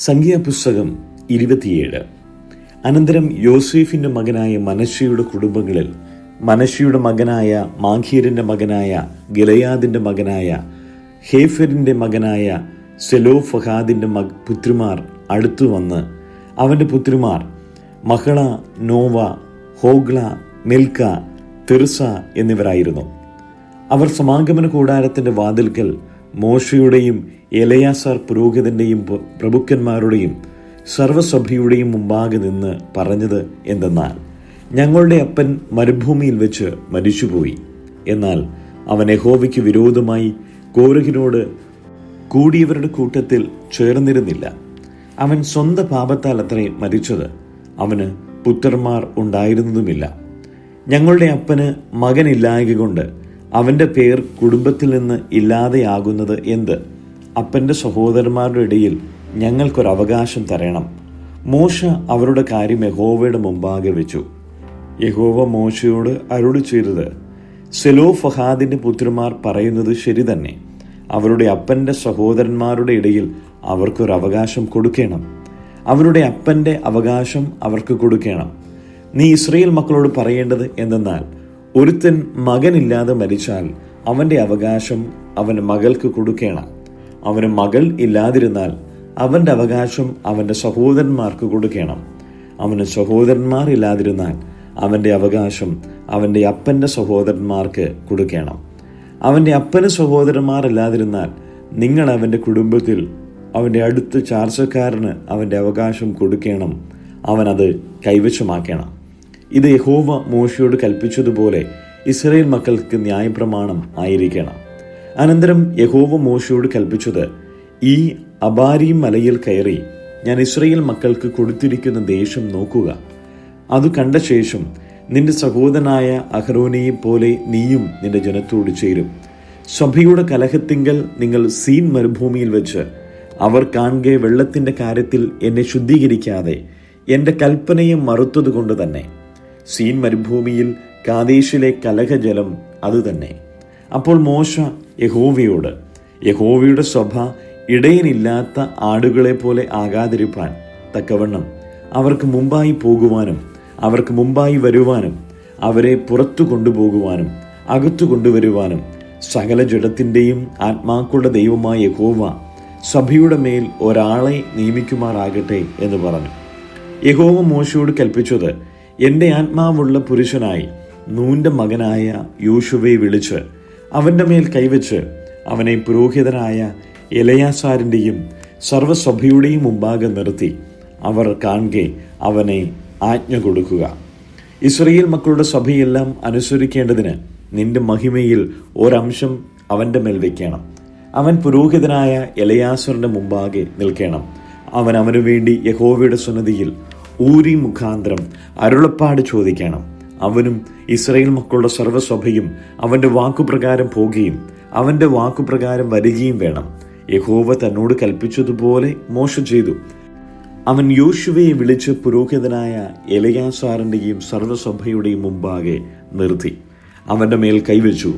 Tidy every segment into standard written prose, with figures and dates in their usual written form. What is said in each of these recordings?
സംഖ്യാപുസ്തകം 27. അനന്തരം യോസേഫിന്റെ മകനായ മനശ്ശെയുടെ കുടുംബങ്ങളിൽ മനശ്ശെയുടെ മകനായ മാഖീരിന്റെ മകനായ ഗിലെയാദിന്റെ മകനായ ഹേഫെരിന്റെ മകനായ സെലോഫഹാദിന്റെ പുത്രിമാർ അടുത്തു വന്ന് അവന്റെ പുത്രിമാർ മഹള, നോവ, ഹോഗ്ല, മിൽക്ക, തിർസ എന്നിവരായിരുന്നു. അവർ സമാഗമന കൂടാരത്തിന്റെ വാതിൽക്കൽ മോശയുടെയും എലയാസാർ പുരോഹിതന്റെയും പ്രഭുക്കന്മാരുടെയും സർവ്വസഭയുടെയും മുമ്പാകെ നിന്ന് പറഞ്ഞത് എന്തെന്നാൽ, ഞങ്ങളുടെ അപ്പൻ മരുഭൂമിയിൽ വെച്ച് മരിച്ചുപോയി. എന്നാൽ അവൻ യഹോവയ്ക്ക് വിരോധമായി കോരഹിനോട് കൂടിയവരുടെ കൂട്ടത്തിൽ ചേർന്നിരുന്നില്ല. അവൻ സ്വന്തം പാപത്താൽ അത്രേ മരിച്ചത്. അവന് പുത്രന്മാർ ഉണ്ടായിരുന്നതുമില്ല. ഞങ്ങളുടെ അപ്പന് മകനില്ലായക കൊണ്ട് അവന്റെ പേർ കുടുംബത്തിൽ നിന്ന് ഇല്ലാതെയാകുന്നത് എന്ത്? അപ്പന്റെ സഹോദരന്മാരുടെ ഇടയിൽ ഞങ്ങൾക്കൊരവകാശം തരണം. മോശ അവരുടെ കാര്യം യഹോവയുടെ മുമ്പാകെ വെച്ചു. യഹോവ മോശയോട് അരുളി ചെയ്തത്, സെലോഫഹാദിന്റെ പുത്രിമാർ പറയുന്നത് ശരി തന്നെ. അവരുടെ അപ്പന്റെ സഹോദരന്മാരുടെ ഇടയിൽ അവർക്കൊരവകാശം കൊടുക്കണം. അവരുടെ അപ്പന്റെ അവകാശം അവർക്ക് കൊടുക്കണം. നീ ഇസ്രായേൽ മക്കളോട് പറയേണ്ടത് എന്തെന്നാൽ, ഒരുത്തൻ മകനില്ലാതെ മരിച്ചാൽ അവന്റെ അവകാശം അവന്റെ മകൾക്ക് കൊടുക്കണം. അവന് മകൾ ഇല്ലാതിരുന്നാൽ അവന്റെ അവകാശം അവന്റെ സഹോദരന്മാർക്ക് കൊടുക്കണം. അവന് സഹോദരന്മാർ ഇല്ലാതിരുന്നാൽ അവന്റെ അവകാശം അവന്റെ അപ്പന്റെ സഹോദരന്മാർക്ക് കൊടുക്കണം. അവന്റെ അപ്പന് സഹോദരന്മാർ ഇല്ലാതിരുന്നാൽ നിങ്ങൾ അവന്റെ കുടുംബത്തിൽ അവന്റെ അടുത്ത ചാർച്ചക്കാരന് അവന്റെ അവകാശം കൊടുക്കണം. അവനത് കൈവശമാക്കണം. ഇത് യഹോവ മോശയോട് കൽപ്പിച്ചതുപോലെ ഇസ്രായേൽ മക്കൾക്ക് ന്യായപ്രമാണം ആയിരിക്കണം. അനന്തരം യഹോവ മോശയോട് കൽപ്പിച്ചത്, ഈ അബാരീം മലയിൽ കയറി ഞാൻ ഇസ്രായേൽ മക്കൾക്ക് കൊടുത്തിരിക്കുന്ന ദേശം നോക്കുക. അത് കണ്ട ശേഷം നിന്റെ സഹോദരനായ അഹരോനെയെ പോലെ നീയും നിന്റെ ജനത്തോട് ചേരും. സഭയുടെ കലഹത്തിങ്കൽ നിങ്ങൾ സീൻ മരുഭൂമിയിൽ വെച്ച് അവർ കാണുക വെള്ളത്തിന്റെ കാര്യത്തിൽ എന്നെ ശുദ്ധീകരിക്കാതെ എന്റെ കൽപ്പനയെ മറുത്തതുകൊണ്ട് തന്നെ. സീൻ മരുഭൂമിയിൽ കാദേശിലെ കലഹജലം അതുതന്നെ. അപ്പോൾ മോശ യഹോവയോട്, യഹോവയുടെ സഭ ഇടയനില്ലാത്ത ആടുകളെ പോലെ ആകാതിരിപ്പാൻ തക്കവണ്ണം അവർക്ക് മുമ്പായി പോകുവാനും അവർക്ക് മുമ്പായി വരുവാനും അവരെ പുറത്തു കൊണ്ടുപോകുവാനും അകത്തു കൊണ്ടുവരുവാനും സകല ജഡത്തിൻ്റെയും ആത്മാക്കളുടെ ദൈവമായ യഹോവ സഭയുടെ മേൽ ഒരാളെ നിയമിക്കുമാറാകട്ടെ എന്ന് പറഞ്ഞു. യഹോവ മോശയോട് കൽപ്പിച്ചത്, എൻ്റെ ആത്മാവുള്ള പുരുഷനായി നൂന്റെ മകനായ യോശുവയെ വിളിച്ച് അവന്റെ മേൽ കൈവച്ച് അവനെ പുരോഹിതനായ എലയാസാരിൻ്റെയും സർവ്വസഭയുടെയും മുമ്പാകെ നിർത്തി അവർ കാണെ അവനെ ആജ്ഞ കൊടുക്കുക. ഇസ്രായേൽ മക്കളുടെ സഭയെല്ലാം അനുസരിക്കേണ്ടതിന് നിന്റെ മഹിമയിൽ ഒരംശം അവന്റെ മേൽ വയ്ക്കണം. അവൻ പുരോഹിതനായ എലയാസറിന്റെ മുമ്പാകെ നിൽക്കണം. അവൻ അവനു വേണ്ടി യഹോവയുടെ സന്നിധിയിൽ ഊരി മുഖാന്തരം അരുളപ്പാട് ചോദിക്കണം. അവനും ഇസ്രായേൽ മക്കളുടെ സർവ്വസഭയും അവന്റെ വാക്കുപ്രകാരം പോകുകയും അവന്റെ വാക്കുപ്രകാരം വരികയും വേണം. യഹോവ തന്നോട് കൽപ്പിച്ചതുപോലെ മോശ ചെയ്തു. അവൻ യോശുവയെ വിളിച്ച് പുരോഹിതനായ എലയാസാറിന്റെയും സർവ്വസഭയുടെയും മുമ്പാകെ നിർത്തി അവന്റെ മേൽ കൈവച്ചു.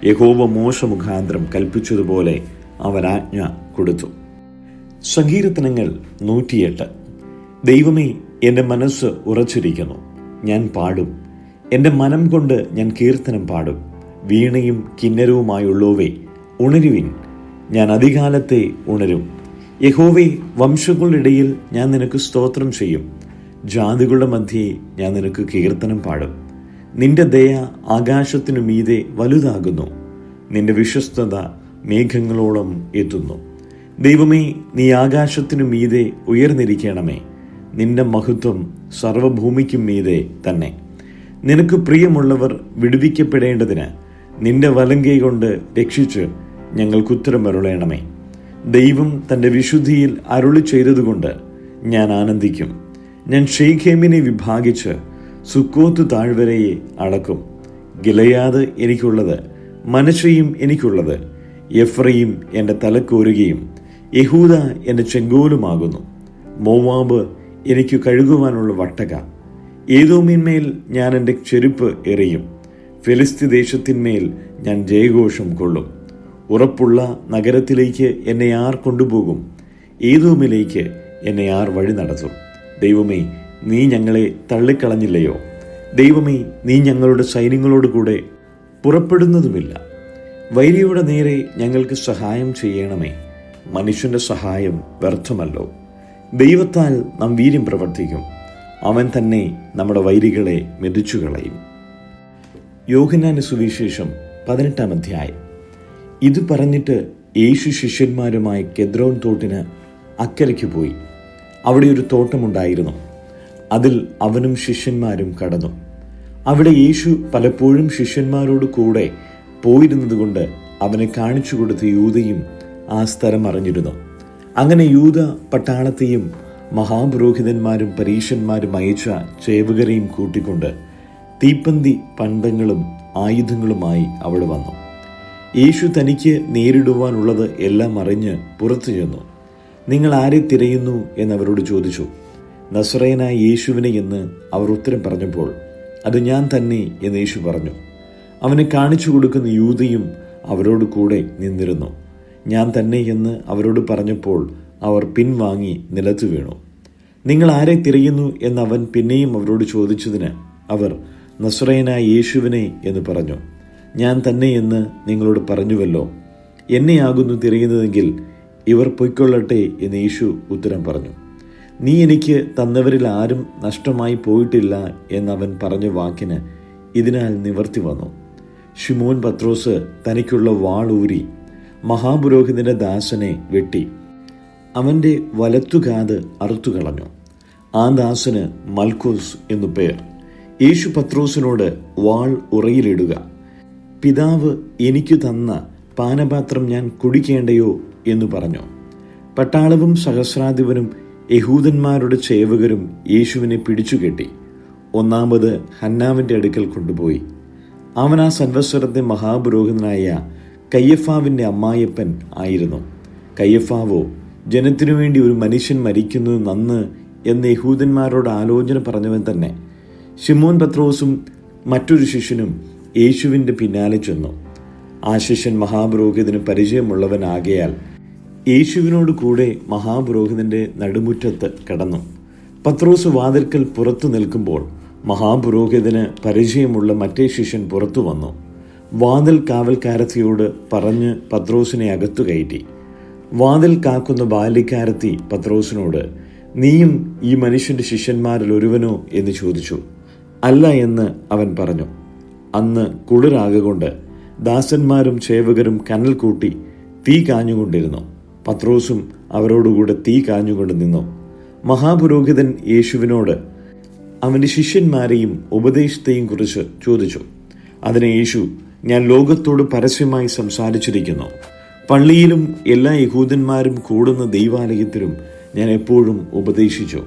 യഹോവ മോശ മുഖാന്തരം കൽപ്പിച്ചതുപോലെ അവൻ ആജ്ഞ കൊടുത്തു. സങ്കീർത്തനങ്ങൾ 108. ദൈവമേ, എൻ്റെ മനസ്സ് ഉറച്ചിരിക്കുന്നു, ഞാൻ പാടും. എൻ്റെ മനം കൊണ്ട് ഞാൻ കീർത്തനം പാടും. വീണയും കിന്നരവുമായുള്ളവേ, ഉണരുവിൻ, ഞാൻ അതികാലത്തെ ഉണരും. യഹോവേ, വംശങ്ങളുടെ ഇടയിൽ ഞാൻ നിനക്ക് സ്തോത്രം ചെയ്യും. ജാതികളുടെ മധ്യേ ഞാൻ നിനക്ക് കീർത്തനം പാടും. നിന്റെ ദയ ആകാശത്തിനു മീതെ വലുതാകുന്നു. നിന്റെ വിശ്വസ്തത മേഘങ്ങളോളം എത്തുന്നു. ദൈവമേ, നീ ആകാശത്തിനു മീതെ ഉയർന്നിരിക്കണമേ. നിന്റെ മഹത്വം സർവഭൂമിക്കും മീതെ തന്നെ. നിനക്ക് പ്രിയമുള്ളവർ വിടുവിക്കപ്പെടേണ്ടതിന് നിന്റെ വലങ്കൈ കൊണ്ട് രക്ഷിച്ച് ഞങ്ങൾക്കുത്തരമരുളേണമേ. ദൈവം തന്റെ വിശുദ്ധിയിൽ അരുളി ചെയ്തതുകൊണ്ട് ഞാൻ ആനന്ദിക്കും. ഞാൻ ഷെയ്ഖേമിനെ വിഭാഗിച്ച് സുക്കോത്ത് താഴ്വരയെ അളക്കും. ഗിലെയാദ് എനിക്കുള്ളത്, മനശ്ശെയും എനിക്കുള്ളത്. എഫ്രയീം എൻ്റെ തലക്കോരുകയും യഹൂദ എൻ്റെ ചെങ്കോലുമാകുന്നു. മോവാബ് എനിക്ക് കഴുകുവാനുള്ള വട്ടക. ഏദോമിന്മേൽ ഞാൻ എൻ്റെ ചെരുപ്പ് എറിയും. ഫെലിസ്തി ദേശത്തിന്മേൽ ഞാൻ ജയഘോഷം കൊള്ളും. ഉറപ്പുള്ള നഗരത്തിലേക്ക് എന്നെ ആർ കൊണ്ടുപോകും? ഏദോമിലേക്ക് എന്നെ ആർ വഴി നടത്തും? ദൈവമേ, നീ ഞങ്ങളെ തള്ളിക്കളഞ്ഞില്ലയോ? ദൈവമേ, നീ ഞങ്ങളുടെ സൈന്യങ്ങളോട് കൂടെ പുറപ്പെടുന്നതുമില്ല. വൈരിയുടെ നേരെ ഞങ്ങൾക്ക് സഹായം ചെയ്യണമേ. മനുഷ്യന്റെ സഹായം വ്യർത്ഥമല്ലോ. ദൈവത്താൽ നാം വീര്യം പ്രവർത്തിക്കും. അവൻ തന്നെ നമ്മുടെ വൈരികളെ മെതിച്ചു കളയും. യോഹന്നാന്റെ സുവിശേഷം 18-ാം അധ്യായം. ഇത് പറഞ്ഞിട്ട് യേശു ശിഷ്യന്മാരുമായി കെദ്രോൻ തോട്ടിന് അക്കരയ്ക്ക് പോയി. അവിടെ ഒരു തോട്ടമുണ്ടായിരുന്നു. അതിൽ അവനും ശിഷ്യന്മാരും കടന്നു. അവിടെ യേശു പലപ്പോഴും ശിഷ്യന്മാരോട് കൂടെ പോയിരുന്നതുകൊണ്ട് അവനെ കാണിച്ചു കൊടുത്ത യൂദയും ആ സ്ഥലം അറിഞ്ഞിരുന്നു. അങ്ങനെ യൂദ പട്ടാളത്തെയും മഹാപുരോഹിതന്മാരും പരീശന്മാരും അയച്ച സേവകരെയും കൂട്ടിക്കൊണ്ട് തീപ്പന്തി പണ്ടങ്ങളും ആയുധങ്ങളുമായി അവിടെ വന്നു. യേശു തനിക്ക് നേരിടുവാനുള്ളത് എല്ലാം അറിഞ്ഞ് പുറത്തു ചെന്നു. നിങ്ങൾ ആരെ തിരയുന്നു എന്നവരോട് ചോദിച്ചു. നസറേയനായ യേശുവിനെ എന്ന് അവർ ഉത്തരം പറഞ്ഞപ്പോൾ, അത് ഞാൻ തന്നെ എന്ന് യേശു പറഞ്ഞു. അവനെ കാണിച്ചു കൊടുക്കുന്ന യൂദയും അവരോട് കൂടെ നിന്നിരുന്നു. ഞാൻ തന്നെ എന്ന് അവരോട് പറഞ്ഞപ്പോൾ അവർ പിൻവാങ്ങി നിലത്തു വീണു. നിങ്ങൾ ആരെ തിരയുന്നു എന്നവൻ പിന്നെയും അവരോട് ചോദിച്ചതിന് അവർ നസറേയനായ യേശുവിനെ എന്ന് പറഞ്ഞു. ഞാൻ തന്നെ എന്ന് നിങ്ങളോട് പറഞ്ഞുവല്ലോ. എന്നെയാകുന്നു തിരയുന്നതെങ്കിൽ ഇവർ പൊയ്ക്കൊള്ളട്ടെ എന്ന് യേശു ഉത്തരം പറഞ്ഞു. നീ എനിക്ക് തന്നവരിൽ ആരും നഷ്ടമായി പോയിട്ടില്ല എന്നവൻ പറഞ്ഞ വാക്കിന് ഇതിനാൽ നിവർത്തി വന്നു. ശിമോൻ പത്രോസ് തനിക്കുള്ള വാളൂരി മഹാപുരോഹിതന്റെ ദാസനെ വെട്ടി അവന്റെ വലത്തുകാത് അറുത്തുകളഞ്ഞു. ആ ദാസന് മൽക്കോസ് എന്നു പേർ. യേശു പത്രോസിനോട്, വാൾ ഉറയിലിടുക. പിതാവ് എനിക്ക് തന്ന പാനപാത്രം ഞാൻ കുടിക്കേണ്ടയോ എന്ന് പറഞ്ഞു. പട്ടാളവും സഹസ്രാധിപനും യഹൂദന്മാരുടെ സേവകരും യേശുവിനെ പിടിച്ചുകെട്ടി ഒന്നാമത് ഹന്നാവിന്റെ അടുക്കൽ കൊണ്ടുപോയി. അവൻ ആ സംവത്സരത്തെ മഹാപുരോഹിതനായ കയ്യഫാവിന്റെ അമ്മായപ്പൻ ആയിരുന്നു. കയ്യഫാവോ ജനത്തിനു വേണ്ടി ഒരു മനുഷ്യൻ മരിക്കുന്നത് നന്ന് എന്ന് യഹൂദന്മാരോട് ആലോചന പറഞ്ഞവൻ തന്നെ. ശിമോൻ പത്രോസും മറ്റൊരു ശിഷ്യനും യേശുവിന്റെ പിന്നാലെ ചെന്നു. ആ ശിഷ്യൻ മഹാപുരോഹിതന് പരിചയമുള്ളവനാകയാൽ യേശുവിനോട് കൂടെ മഹാപുരോഹിതന്റെ നടുമുറ്റത്ത് കടന്നു. പത്രോസ് വാതിൽക്കൽ പുറത്തു നിൽക്കുമ്പോൾ മഹാപുരോഹിതന് പരിചയമുള്ള മറ്റേ ശിഷ്യൻ പുറത്തു വന്നു. വാതിൽ കാവൽക്കാരത്തിയോട് പറഞ്ഞ് പത്രോസിനെ അകത്തു കയറ്റി. വാതിൽ കാക്കുന്ന ബാല്യക്കാരത്തി പത്രോസിനോട്, നീയും ഈ മനുഷ്യന്റെ ശിഷ്യന്മാരിൽ ഒരുവനോ എന്ന് ചോദിച്ചു. അല്ല എന്ന് അവൻ പറഞ്ഞു. അന്ന് കുളിരാകൊണ്ട് ദാസന്മാരും സേവകരും കനൽ കൂട്ടി തീ കാഞ്ഞുകൊണ്ടിരുന്നു. പത്രോസും അവരോടുകൂടെ തീ കാഞ്ഞുകൊണ്ട് നിന്നു. മഹാപുരോഹിതൻ യേശുവിനോട് അവന്റെ ശിഷ്യന്മാരെയും ഉപദേശത്തെയും കുറിച്ച് ചോദിച്ചു. അതിന് യേശു, ഞാൻ ലോകത്തോട് പരസ്യമായി സംസാരിച്ചിരിക്കുന്നു. പള്ളിയിലും എല്ലാ യഹൂദന്മാരും കൂടുന്ന ദൈവാലയത്തിലും ഞാൻ എപ്പോഴും ഉപദേശിച്ചു.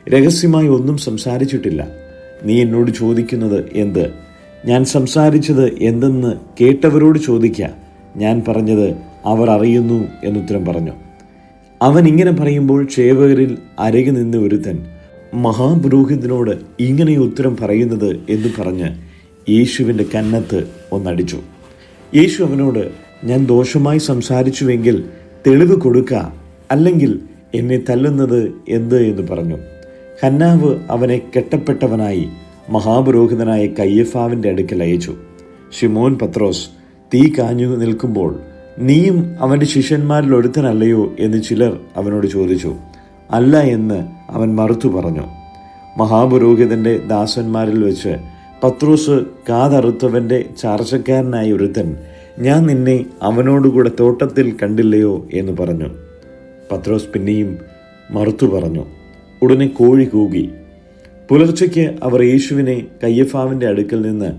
രഹസ്യമായി ഒന്നും സംസാരിച്ചിട്ടില്ല. നീ എന്നോട് ചോദിക്കുന്നത് എന്ത്? ഞാൻ സംസാരിച്ചത് എന്തെന്ന് കേട്ടവരോട് ചോദിക്ക. ഞാൻ പറഞ്ഞത് അവർ അറിയുന്നു എന്നുത്തരം പറഞ്ഞു. അവൻ ഇങ്ങനെ പറയുമ്പോൾ സേവകരിൽ അരകി നിന്ന് ഒരുത്തൻ, മഹാപുരോഹിതനോട് ഇങ്ങനെ ഉത്തരം പറയുന്നത് എന്ന് പറഞ്ഞ് യേശുവിൻ്റെ കന്നത്ത് ഒന്നടിച്ചു. യേശു അവനോട്, ഞാൻ ദോഷമായി സംസാരിച്ചുവെങ്കിൽ തെളിവ് കൊടുക്ക, അല്ലെങ്കിൽ എന്നെ തല്ലുന്നത് എന്ത് എന്ന് പറഞ്ഞു. ഹന്നാവ് അവനെ കെട്ടപ്പെട്ടവനായി മഹാപുരോഹിതനായ കയ്യഫാവിൻ്റെ അടുക്കൽ അയച്ചു. ശിമോൻ പത്രോസ് തീ കാഞ്ഞു നിൽക്കുമ്പോൾ, നീയും അവൻ്റെ ശിഷ്യന്മാരിൽ ഒരുത്തനല്ലയോ എന്ന് ചിലർ അവനോട് ചോദിച്ചു. അല്ല എന്ന് അവൻ മറുത്തു പറഞ്ഞു. മഹാപുരോഹിതന്റെ ദാസന്മാരിൽ വെച്ച് പത്രോസ് കാതറുത്തവന്റെ ചാർച്ചക്കാരനായ ഒരുത്തൻ, ഞാൻ നിന്നെ അവനോടുകൂടെ തോട്ടത്തിൽ കണ്ടില്ലയോ എന്ന് പറഞ്ഞു. പത്രോസ് പിന്നെയും മറുത്തു പറഞ്ഞു. ഉടനെ കോഴി കൂകി. പുലർച്ചയ്ക്ക് അവർ യേശുവിനെ കയ്യഫാവിന്റെ അടുക്കൽ നിന്ന്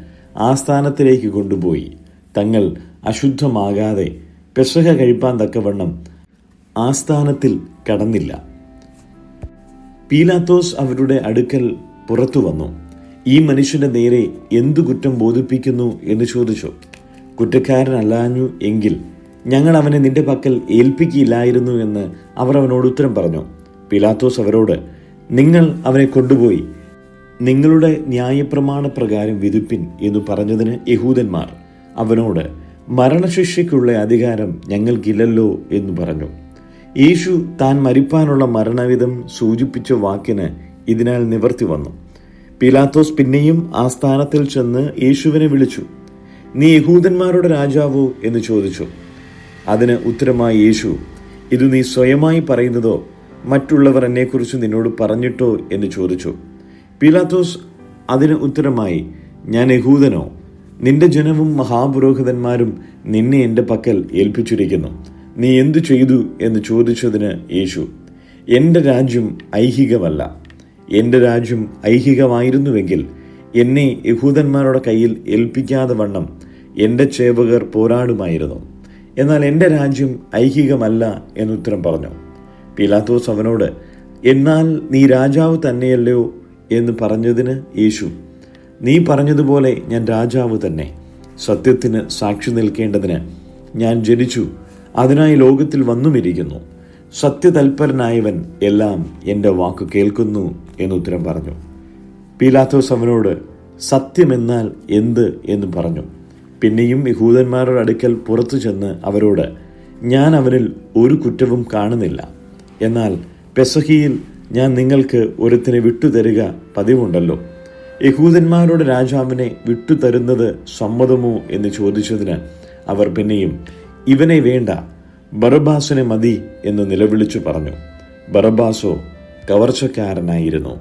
ആസ്ഥാനത്തിലേക്ക് കൊണ്ടുപോയി. തങ്ങൾ അശുദ്ധമാകാതെ പെസഹ കഴിപ്പാൻ തക്കവണ്ണം ആസ്ഥാനത്തിൽ കടന്നില്ല. പീലാത്തോസ് അവരുടെ അടുക്കൽ പുറത്തു വന്നു. ഈ മനുഷ്യന്റെ നേരെ എന്തു കുറ്റം ബോധിപ്പിക്കുന്നു എന്ന് ചോദിച്ചു. കുറ്റക്കാരനല്ലാഞ്ഞു എങ്കിൽ ഞങ്ങൾ അവനെ നിന്റെ പക്കൽ ഏൽപ്പിക്കില്ലായിരുന്നു എന്ന് അവർ അവനോട് ഉത്തരം പറഞ്ഞു. പീലാത്തോസ് അവരോട്, നിങ്ങൾ അവനെ കൊണ്ടുപോയി നിങ്ങളുടെ ന്യായപ്രമാണ പ്രകാരം വിധിപ്പിൻ എന്ന് പറഞ്ഞതിന് യഹൂദന്മാർ അവനോട്, മരണശിക്ഷയ്ക്കുള്ള അധികാരം ഞങ്ങൾക്കില്ലല്ലോ എന്ന് പറഞ്ഞു. യേശു താൻ മരിപ്പാനുള്ള മരണവിധം സൂചിപ്പിച്ച വാക്കിന് ഇതിനാൽ നിവർത്തി വന്നു. പീലാത്തോസ് പിന്നെയും ആ സ്ഥാനത്തിൽ ചെന്ന് യേശുവിനെ വിളിച്ചു, നീ യഹൂദന്മാരുടെ രാജാവോ എന്ന് ചോദിച്ചു. അതിന് ഉത്തരമായി യേശു, ഇത് നീ സ്വയമായി പറയുന്നതോ മറ്റുള്ളവർ എന്നെക്കുറിച്ച് നിന്നോട് പറഞ്ഞിട്ടോ എന്ന് ചോദിച്ചു. പീലാത്തോസ് അതിന് ഉത്തരമായി, ഞാൻ യഹൂദനോ? നിന്റെ ജനവും മഹാപുരോഹിതന്മാരും നിന്നെ എൻ്റെ പക്കൽ ഏൽപ്പിച്ചിരിക്കുന്നു. നീ എന്തു ചെയ്തു എന്ന് ചോദിച്ചതിന് യേശു, എൻ്റെ രാജ്യം ഐഹികമല്ല. എൻ്റെ രാജ്യം ഐഹികമായിരുന്നുവെങ്കിൽ എന്നെ യഹൂദന്മാരുടെ കയ്യിൽ ഏൽപ്പിക്കാതെ വണ്ണം എൻ്റെ സേവകർ പോരാടുമായിരുന്നു. എന്നാൽ എൻ്റെ രാജ്യം ഐഹികമല്ല എന്നുത്തരം പറഞ്ഞു. പീലാത്തോസ് അവനോട്, എന്നാൽ നീ രാജാവ് തന്നെയല്ലയോ എന്ന് പറഞ്ഞതിന് യേശു, നീ പറഞ്ഞതുപോലെ ഞാൻ രാജാവ് തന്നെ. സത്യത്തിന് സാക്ഷി നിൽക്കേണ്ടതിന് ഞാൻ ജനിച്ചു, അതിനായി ലോകത്തിൽ വന്നുമിരിക്കുന്നു. സത്യതൽപരനായവൻ എല്ലാം എൻ്റെ വാക്ക് കേൾക്കുന്നു എന്നുത്തരം പറഞ്ഞു. പീലാത്തോസ് അവനോട്, സത്യമെന്നാൽ എന്ത് എന്ന് പറഞ്ഞു. പിന്നെയും യഹൂദന്മാരുടെ അടുക്കൽ പുറത്തു ചെന്ന് അവരോട്, ഞാൻ അവനിൽ ഒരു കുറ്റവും കാണുന്നില്ല. എന്നാൽ പെസഹിയിൽ ഞാൻ നിങ്ങൾക്ക് ഒരുത്തിനെ വിട്ടുതരിക പതിവുണ്ടല്ലോ. യഹൂദന്മാരുടെ രാജാവിനെ വിട്ടുതരുന്നത് സമ്മതമോ എന്ന് ചോദിച്ചതിന് അവർ പിന്നെയും, ഇവനെ വേണ്ട, ബറബ്ബാസിനെ മതി എന്ന് നിലവിളിച്ചു പറഞ്ഞു. ബറബ്ബാസോ കവർച്ചക്കാരനായിരുന്നു.